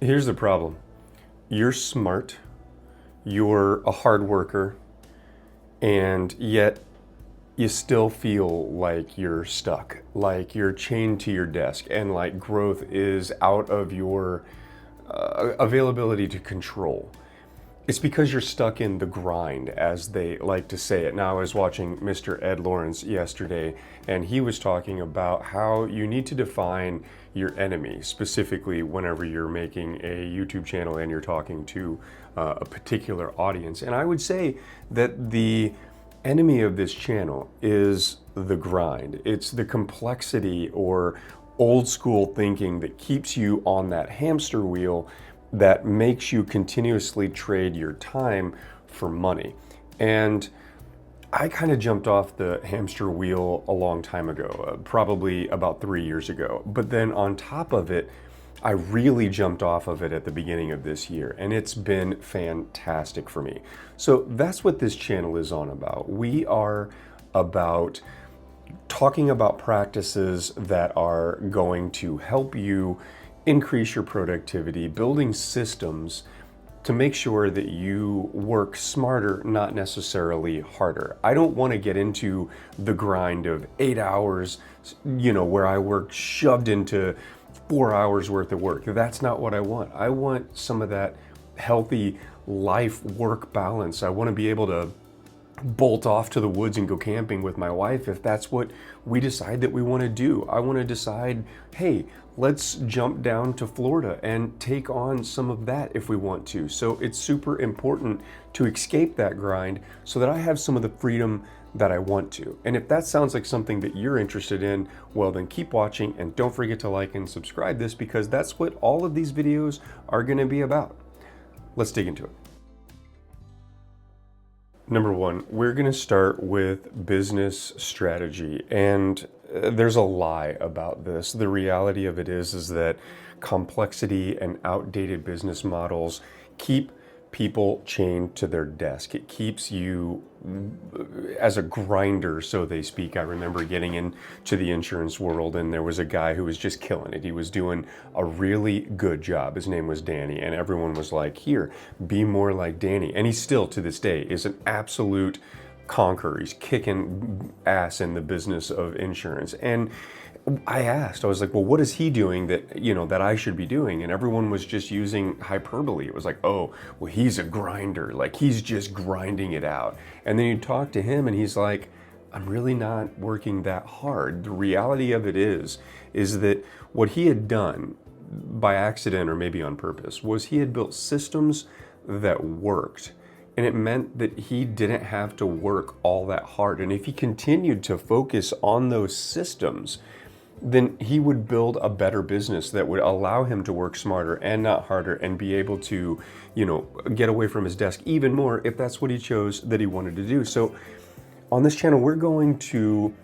Here's the problem. You're smart, you're a hard worker, and yet you still feel like you're stuck, like you're chained to your desk, and like growth is out of your availability to control. It's because you're stuck in the grind, as they like to say it. Now, I was watching Mr. Ed Lawrence yesterday, and he was talking about how you need to define your enemy, specifically whenever you're making a YouTube channel and you're talking to a particular audience. And I would say that the enemy of this channel is the grind. It's the complexity or old school thinking that keeps you on that hamster wheel that makes you continuously trade your time for money. And I kind of jumped off the hamster wheel a long time ago, probably about 3 years ago. But then on top of it, I really jumped off of it at the beginning of this year, and it's been fantastic for me. So that's what this channel is on about. We are about talking about practices that are going to help you increase your productivity, building systems to make sure that you work smarter, not necessarily harder. I don't want to get into the grind of 8 hours, where I work shoved into 4 hours worth of work. That's not what I want. I want some of that healthy life work balance. I want to be able to bolt off to the woods and go camping with my wife if that's what we decide that we want to do. I want to decide, hey, let's jump down to Florida and take on some of that if we want to. So it's super important to escape that grind so that I have some of the freedom that I want to. And if that sounds like something that you're interested in, well, then keep watching and don't forget to like and subscribe this, because that's what all of these videos are going to be about. Let's dig into it. Number one, we're going to start with business strategy. And there's a lie about this. The reality of it is that complexity and outdated business models keep people chained to their desk. It keeps you as a grinder, so they speak. I remember getting into the insurance world, and there was a guy who was just killing it. He was doing a really good job. His name was Danny, and everyone was like, here, be more like Danny. And he still, to this day, is an absolute conqueror. He's kicking ass in the business of insurance. And I was like, well, what is he doing that I should be doing? And everyone was just using hyperbole. It was like, oh, well, he's a grinder. Like, he's just grinding it out. And then you talk to him and he's like, I'm really not working that hard. The reality of it is that what he had done by accident or maybe on purpose was he had built systems that worked. And it meant that he didn't have to work all that hard. And if he continued to focus on those systems, then he would build a better business that would allow him to work smarter and not harder and be able to, get away from his desk even more if that's what he chose that he wanted to do. So on this channel, we're going to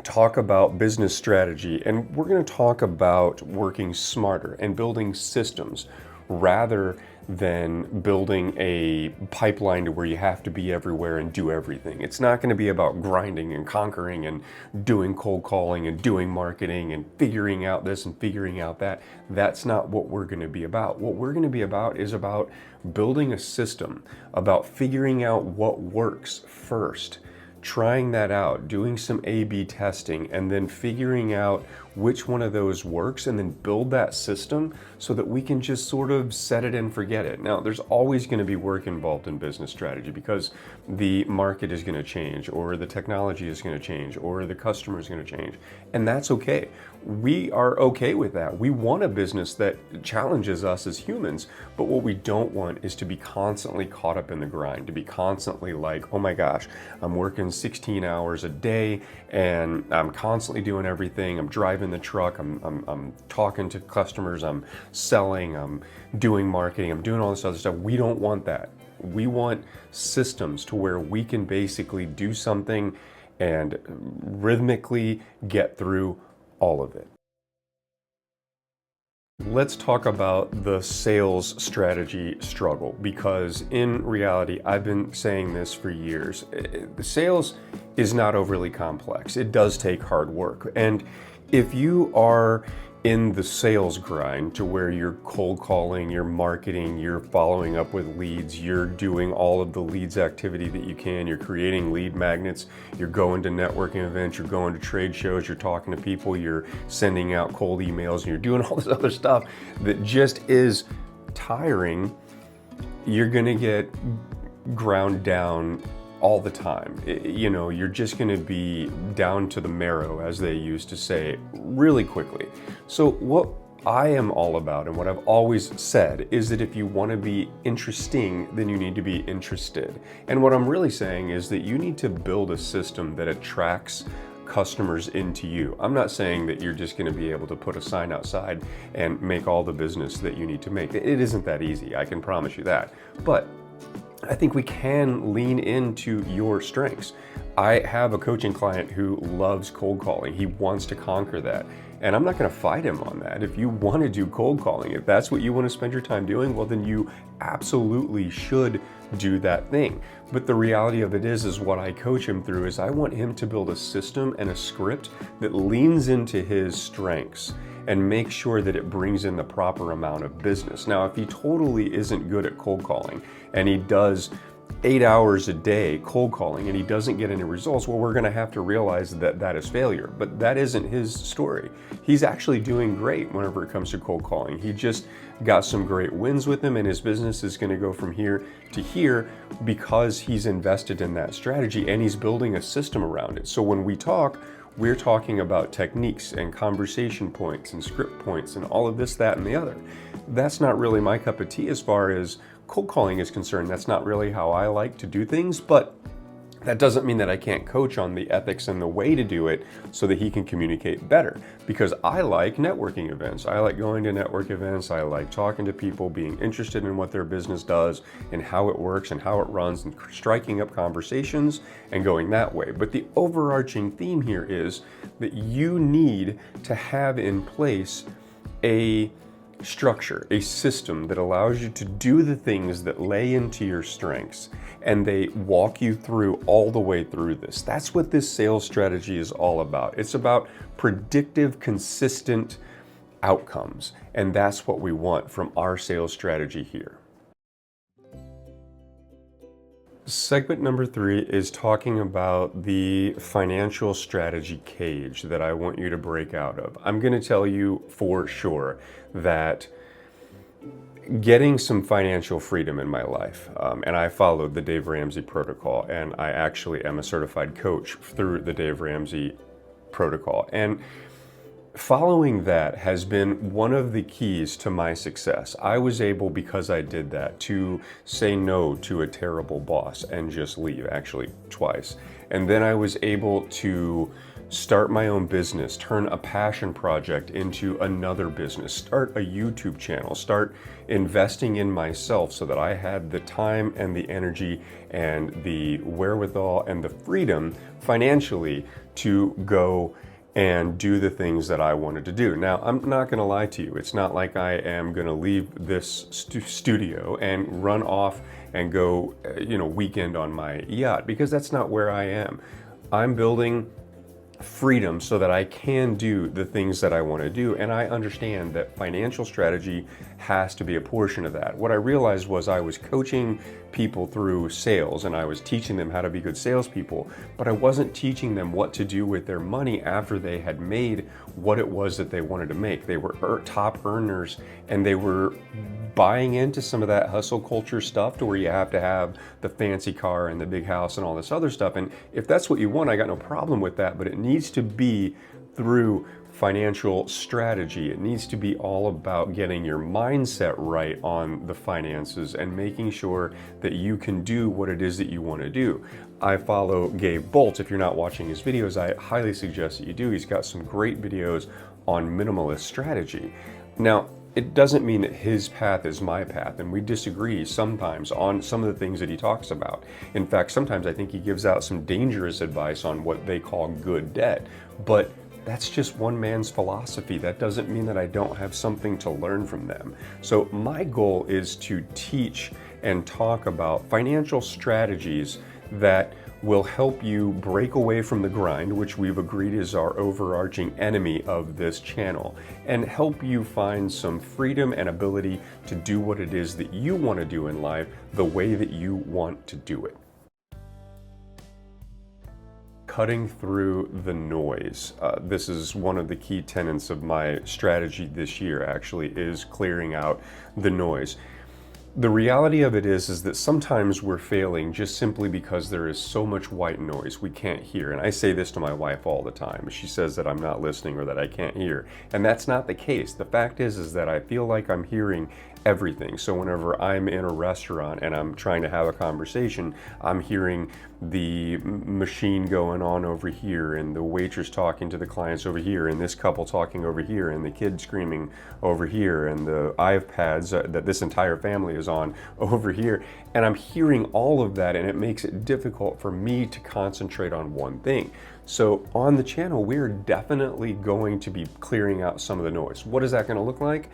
talk about business strategy, and we're going to talk about working smarter and building systems rather than building a pipeline to where you have to be everywhere and do everything. It's not going to be about grinding and conquering and doing cold calling and doing marketing and figuring out this and figuring out that. That's not what we're going to be about. What we're going to be about is about building a system, about figuring out what works first, trying that out, doing some A/B testing, and then figuring out which one of those works, and then build that system so that we can just sort of set it and forget it. Now, there's always going to be work involved in business strategy because the market is going to change, or the technology is going to change, or the customer is going to change, and that's okay. We are okay with that. We want a business that challenges us as humans, but what we don't want is to be constantly caught up in the grind, to be constantly like, oh my gosh, I'm working 16 hours a day and I'm constantly doing everything. I'm driving the truck, I'm talking to customers, I'm selling, I'm doing marketing, I'm doing all this other stuff. We don't want that. We want systems to where we can basically do something and rhythmically get through all of it. Let's talk about the sales strategy struggle, because in reality, I've been saying this for years. The sales is not overly complex. It does take hard work. And if you are in the sales grind to where you're cold calling, you're marketing, you're following up with leads, you're doing all of the leads activity that you can, you're creating lead magnets, you're going to networking events, you're going to trade shows, you're talking to people, you're sending out cold emails, and you're doing all this other stuff that just is tiring, you're gonna get ground down all the time. You're just going to be down to the marrow, as they used to say, really quickly. So what I am all about, and what I've always said, is that if you want to be interesting, then you need to be interested. And what I'm really saying is that you need to build a system that attracts customers into you. I'm not saying that you're just going to be able to put a sign outside and make all the business that you need to make. It isn't that easy, I can promise you that. But I think we can lean into your strengths. I have a coaching client who loves cold calling. He wants to conquer that. And I'm not going to fight him on that. If you want to do cold calling, if that's what you want to spend your time doing, well, then you absolutely should do that thing. But the reality of it is what I coach him through is I want him to build a system and a script that leans into his strengths and make sure that it brings in the proper amount of business. Now, if he totally isn't good at cold calling and he does 8 hours a day cold calling and he doesn't get any results, well, we're gonna have to realize that that is failure. But that isn't his story. He's actually doing great whenever it comes to cold calling. He just got some great wins with him, and his business is gonna go from here to here because he's invested in that strategy and he's building a system around it. So when we talk, we're talking about techniques and conversation points and script points and all of this, that, and the other. That's not really my cup of tea as far as cold calling is concerned. That's not really how I like to do things, but that doesn't mean that I can't coach on the ethics and the way to do it so that he can communicate better. Because I like networking events. I like going to network events. I like talking to people, being interested in what their business does and how it works and how it runs, and striking up conversations and going that way. But the overarching theme here is that you need to have in place a structure, a system that allows you to do the things that lay into your strengths, and they walk you through all the way through this. That's what this sales strategy is all about. It's about predictive, consistent outcomes, and that's what we want from our sales strategy here. Segment number 3 is talking about the financial strategy cage that I want you to break out of. I'm going to tell you for sure that getting some financial freedom in my life, and I followed the Dave Ramsey protocol, and I actually am a certified coach through the Dave Ramsey protocol. And following that has been one of the keys to my success. I was able, because I did that, to say no to a terrible boss and just leave, actually twice. And then I was able to start my own business, turn a passion project into another business, start a YouTube channel, start investing in myself so that I had the time and the energy and the wherewithal and the freedom financially to go and do the things that I wanted to do. Now, I'm not gonna lie to you. It's not like I am gonna leave this studio and run off and go, weekend on my yacht, because that's not where I am. I'm building freedom so that I can do the things that I want to do, and I understand that financial strategy has to be a portion of that. What I realized was I was coaching people through sales and I was teaching them how to be good salespeople, but I wasn't teaching them what to do with their money after they had made what it was that they wanted to make. They were top earners, and they were buying into some of that hustle culture stuff to where you have to have the fancy car and the big house and all this other stuff. And if that's what you want, I got no problem with that, but it needs to be through financial strategy. It needs to be all about getting your mindset right on the finances and making sure that you can do what it is that you want to do. I follow Gabe Bolts. If you're not watching his videos, I highly suggest that you do. He's got some great videos on minimalist strategy. Now, it doesn't mean that his path is my path, and we disagree sometimes on some of the things that he talks about. In fact, sometimes I think he gives out some dangerous advice on what they call good debt, but that's just one man's philosophy. That doesn't mean that I don't have something to learn from them. So my goal is to teach and talk about financial strategies that will help you break away from the grind, which we've agreed is our overarching enemy of this channel, and help you find some freedom and ability to do what it is that you want to do in life the way that you want to do it. Cutting through the noise. This is one of the key tenets of my strategy this year, actually, is clearing out the noise. The reality of it is that sometimes we're failing just simply because there is so much white noise we can't hear. And I say this to my wife all the time. She says that I'm not listening or that I can't hear. And that's not the case. The fact is that I feel like I'm hearing everything. So whenever I'm in a restaurant and I'm trying to have a conversation, I'm hearing the machine going on over here, and the waitress talking to the clients over here, and this couple talking over here, and the kid screaming over here, and the iPads that this entire family is on over here. And I'm hearing all of that, and it makes it difficult for me to concentrate on one thing. So on the channel, we're definitely going to be clearing out some of the noise. What is that going to look like?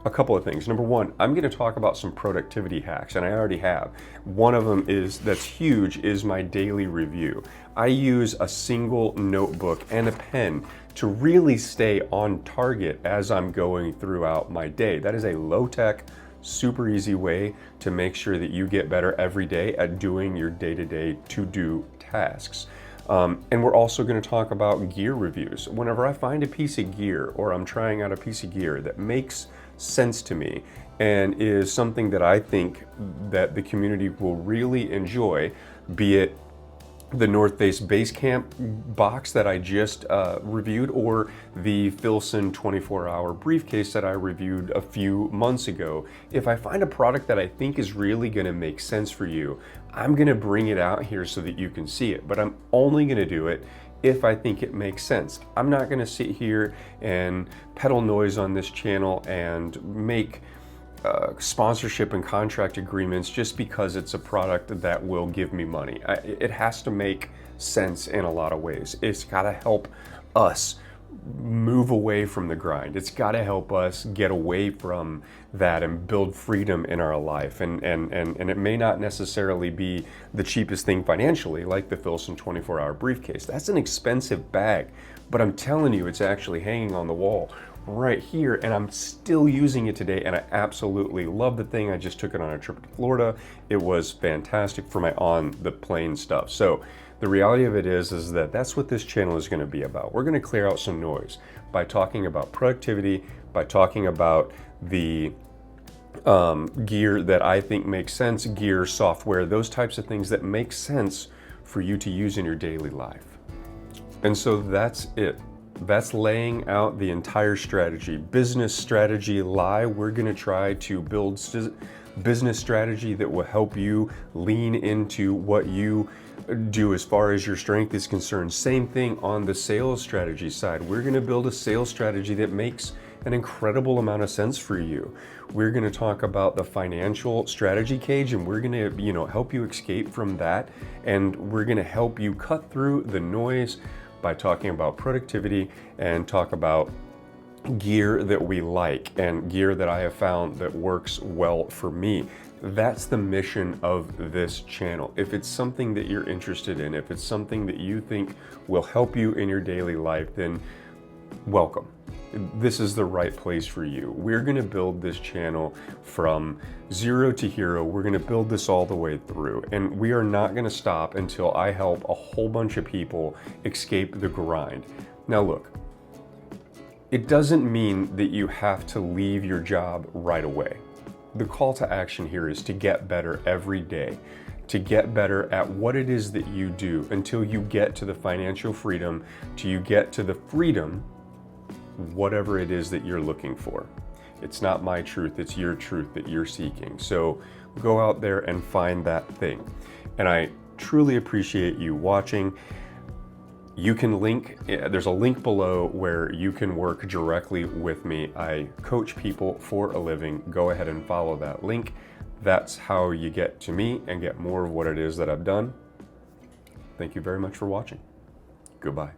A couple of things. Number one, I'm going to talk about some productivity hacks, and I already have. One of them that's huge is my daily review. I use a single notebook and a pen to really stay on target as I'm going throughout my day. That is a low-tech, super easy way to make sure that you get better every day at doing your day-to-day to-do tasks. And we're also going to talk about gear reviews. Whenever I find a piece of gear, or I'm trying out a piece of gear that makes sense to me and is something that I think that the community will really enjoy, be it the North Face Base Camp box that I just reviewed, or the Filson 24-hour briefcase that I reviewed a few months ago. If I find a product that I think is really going to make sense for you, I'm going to bring it out here so that you can see it, but I'm only going to do it if I think it makes sense. I'm not going to sit here and peddle noise on this channel and make sponsorship and contract agreements just because it's a product that will give me money. It has to make sense in a lot of ways. It's got to help us move away from the grind. It's got to help us get away from that and build freedom in our life. And it may not necessarily be the cheapest thing financially, like the Filson 24-hour briefcase. That's an expensive bag, but I'm telling you, it's actually hanging on the wall right here, and I'm still using it today, and I absolutely love the thing. I just took it on a trip to Florida. It was fantastic for my on the plane stuff. So the reality of it is that that's what this channel is going to be about. We're going to clear out some noise by talking about productivity, by talking about the gear that I think makes sense, gear, software, those types of things that make sense for you to use in your daily life. And so that's it. That's laying out the entire strategy. Business strategy lie. We're going to try to build business strategy that will help you lean into what you do as far as your strength is concerned. Same thing on the sales strategy side. We're going to build a sales strategy that makes an incredible amount of sense for you. We're going to talk about the financial strategy cage, and we're going to, help you escape from that, and we're going to help you cut through the noise by talking about productivity and talk about gear that we like and gear that I have found that works well for me. That's the mission of this channel. If it's something that you're interested in, if it's something that you think will help you in your daily life, then welcome. This is the right place for you. We're going to build this channel from zero to hero. We're going to build this all the way through, and we are not going to stop until I help a whole bunch of people escape the grind. Now look, it doesn't mean that you have to leave your job right away. The call to action here is to get better every day, to get better at what it is that you do until you get to the financial freedom, till you get to the freedom, whatever it is that you're looking for. It's not my truth, it's your truth that you're seeking. So go out there and find that thing. And I truly appreciate you watching. You can there's a link below where you can work directly with me. I coach people for a living. Go ahead and follow that link. That's how you get to me and get more of what it is that I've done. Thank you very much for watching. Goodbye.